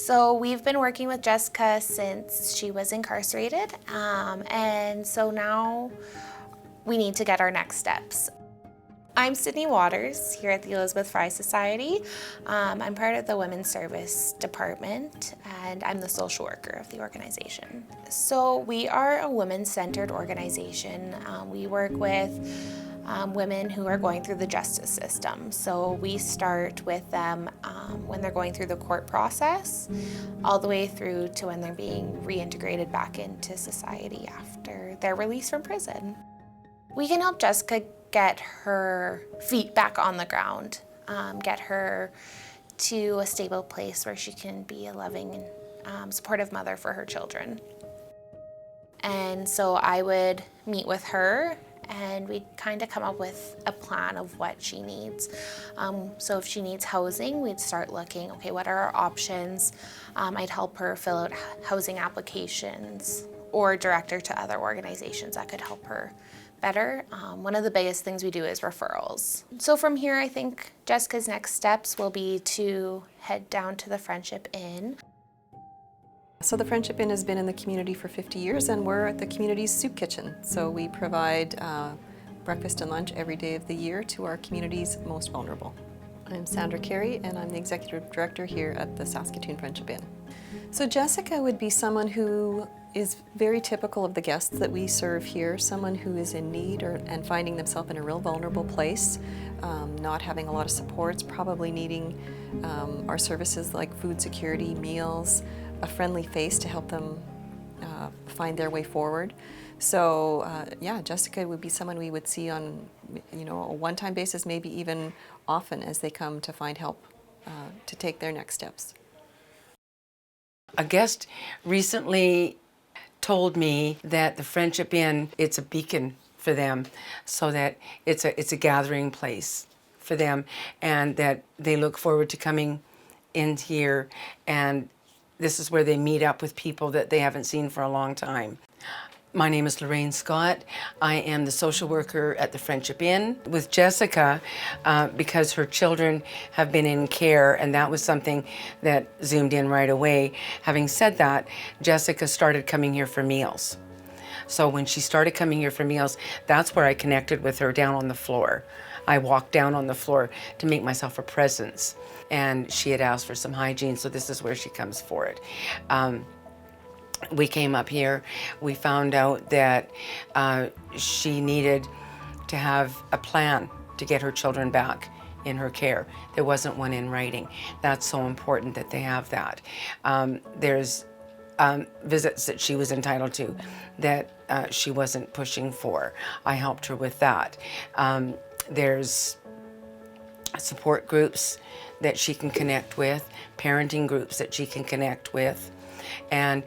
So we've been working with Jessica since she was incarcerated, and so now we need to get our next steps. I'm Sydney Waters here at the Elizabeth Fry Society. I'm part of the Women's Service Department, and I'm the social worker of the organization. So we are a women-centered organization. We work with women who are going through the justice system. So we start with them when they're going through the court process, all the way through to when they're being reintegrated back into society after their release from prison. We can help Jessica get her feet back on the ground, get her to a stable place where she can be a loving and supportive mother for her children. And so I would meet with her and we'd kind of come up with a plan of what she needs. So if she needs housing, we'd start looking, okay, what are our options? I'd help her fill out housing applications or direct her to other organizations that could help her better. One of the biggest things we do is referrals. So from here, I think Jessica's next steps will be to head down to the Friendship Inn. So the Friendship Inn has been in the community for 50 years and we're at the community's soup kitchen. So we provide breakfast and lunch every day of the year to our community's most vulnerable. I'm Sandra Carey and I'm the Executive Director here at the Saskatoon Friendship Inn. So Jessica would be someone who is very typical of the guests that we serve here, someone who is in need and finding themselves in a real vulnerable place, not having a lot of supports, probably needing our services like food security, meals, a friendly face to help them find their way forward. So yeah, Jessica would be someone we would see on a one-time basis, maybe even often as they come to find help to take their next steps. A guest recently told me that the Friendship Inn, it's a beacon for them, so that it's a gathering place for them, and that they look forward to coming in here, and this is where they meet up with people that they haven't seen for a long time. My name is Lorraine Scott. I am the social worker at the Friendship Inn with Jessica because her children have been in care, and that was something that zoomed in right away. Having said that, Jessica started coming here for meals. So when she started coming here for meals, that's where I connected with her down on the floor. I walked down on the floor to make myself a presence, and she had asked for some hygiene, so this is where she comes for it. We came up here, we found out that she needed to have a plan to get her children back in her care. There wasn't one in writing. That's so important that they have that. There's visits that she was entitled to that she wasn't pushing for. I helped her with that. There's support groups that she can connect with, parenting groups that she can connect with. And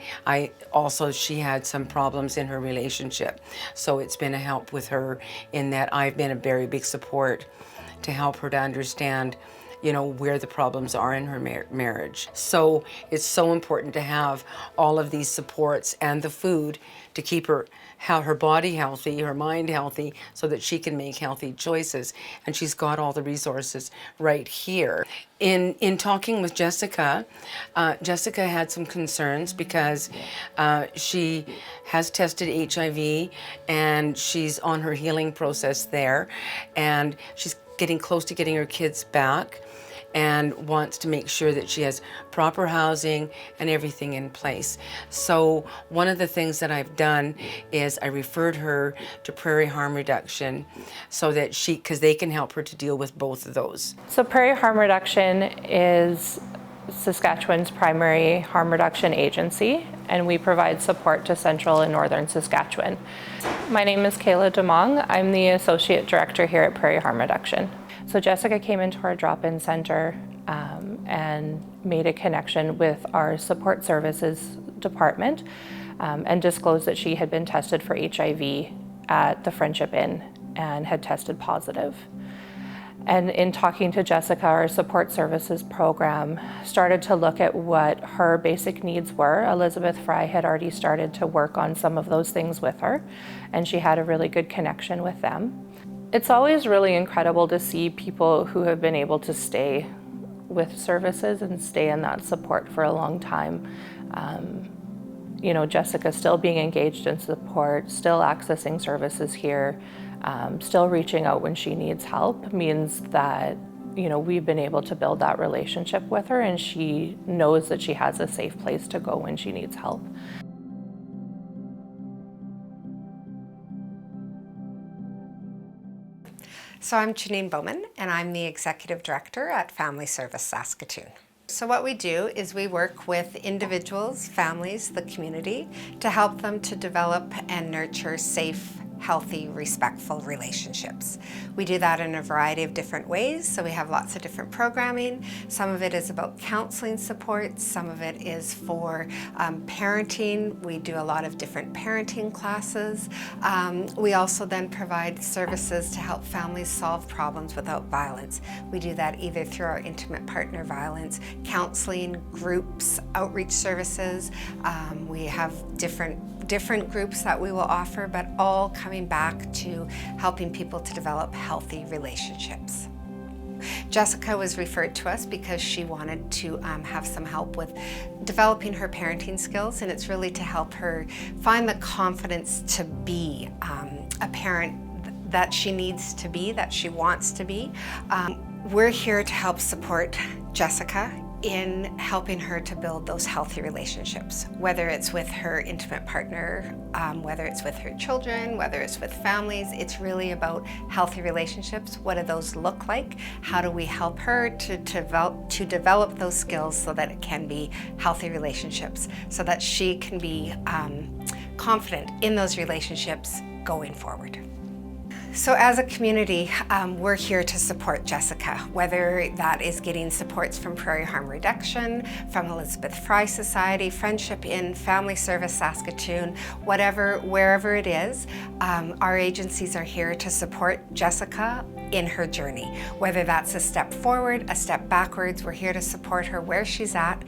she had some problems in her relationship. So it's been a help with her in that I've been a very big support to help her to understand, where the problems are in her marriage. So it's so important to have all of these supports and the food to keep her body healthy, her mind healthy, so that she can make healthy choices. And she's got all the resources right here. In talking with Jessica, Jessica had some concerns because she has tested HIV and she's on her healing process there, and she's getting close to getting her kids back and wants to make sure that she has proper housing and everything in place. So one of the things that I've done is I referred her to Prairie Harm Reduction so that because they can help her to deal with both of those. So Prairie Harm Reduction is Saskatchewan's primary harm reduction agency, and we provide support to central and northern Saskatchewan. My name is Kayla DeMong. I'm the Associate Director here at Prairie Harm Reduction. So Jessica came into our drop-in center and made a connection with our support services department and disclosed that she had been tested for HIV at the Friendship Inn and had tested positive. And in talking to Jessica, our support services program started to look at what her basic needs were. Elizabeth Fry had already started to work on some of those things with her, and she had a really good connection with them. It's always really incredible to see people who have been able to stay with services and stay in that support for a long time. You know, Jessica still being engaged in support, still accessing services here, still reaching out when she needs help means that, you know, we've been able to build that relationship with her, and she knows that she has a safe place to go when she needs help. So I'm Janine Bowman, and I'm the Executive Director at Family Service Saskatoon. So what we do is we work with individuals, families, the community, to help them to develop and nurture safe, healthy, respectful relationships. We do that in a variety of different ways, so we have lots of different programming. Some of it is about counseling support, some of it is for parenting. We do a lot of different parenting classes. We also then provide services to help families solve problems without violence. We do that either through our intimate partner violence, counseling, groups, outreach services. We have different groups that we will offer, but all coming back to helping people to develop healthy relationships. Jessica was referred to us because she wanted to have some help with developing her parenting skills, and it's really to help her find the confidence to be a parent that she needs to be, that she wants to be. We're here to help support Jessica in helping her to build those healthy relationships, whether it's with her intimate partner, whether it's with her children, whether it's with families. It's really about healthy relationships. What do those look like? How do we help her to develop those skills so that it can be healthy relationships, so that she can be confident in those relationships going forward. So as a community, we're here to support Jessica, whether that is getting supports from Prairie Harm Reduction, from Elizabeth Fry Society, Friendship Inn, Family Service Saskatoon, wherever it is. Our agencies are here to support Jessica in her journey. Whether that's a step forward, a step backwards, we're here to support her where she's at,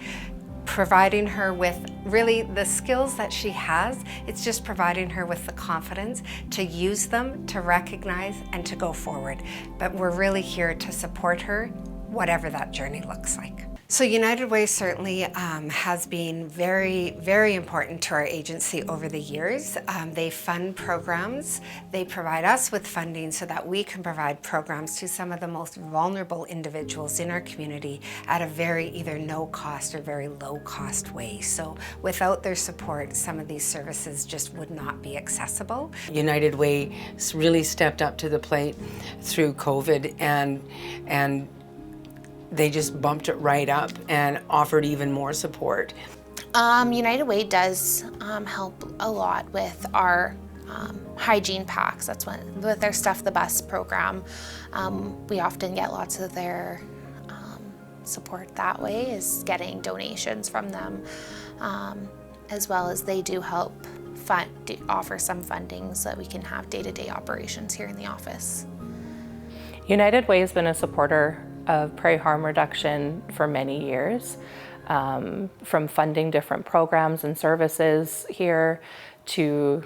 providing her with really the skills that she has. It's just providing her with the confidence to use them, to recognize, and to go forward. But we're really here to support her, whatever that journey looks like. So United Way certainly has been very, very important to our agency over the years. They fund programs. They provide us with funding so that we can provide programs to some of the most vulnerable individuals in our community at a very either no cost or very low cost way. So without their support, some of these services just would not be accessible. United Way really stepped up to the plate through COVID, and they just bumped it right up and offered even more support. United Way does help a lot with our hygiene packs. That's with their Stuff the Bus program. We often get lots of their support that way, is getting donations from them, as well as they do help offer some funding so that we can have day-to-day operations here in the office. United Way has been a supporter of Prairie Harm Reduction for many years, from funding different programs and services here to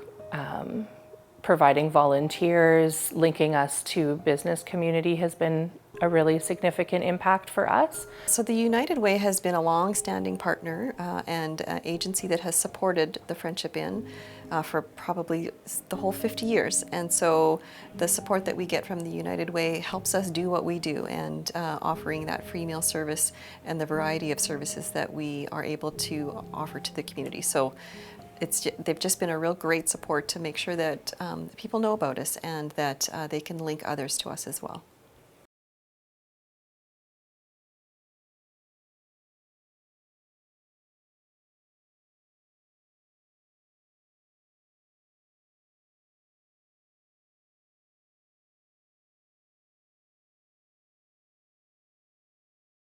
providing volunteers, linking us to business community has been a really significant impact for us. So the United Way has been a long-standing partner and agency that has supported the Friendship Inn for probably the whole 50 years. And so the support that we get from the United Way helps us do what we do, and offering that free meal service and the variety of services that we are able to offer to the community. So they've just been a real great support to make sure that people know about us and that they can link others to us as well.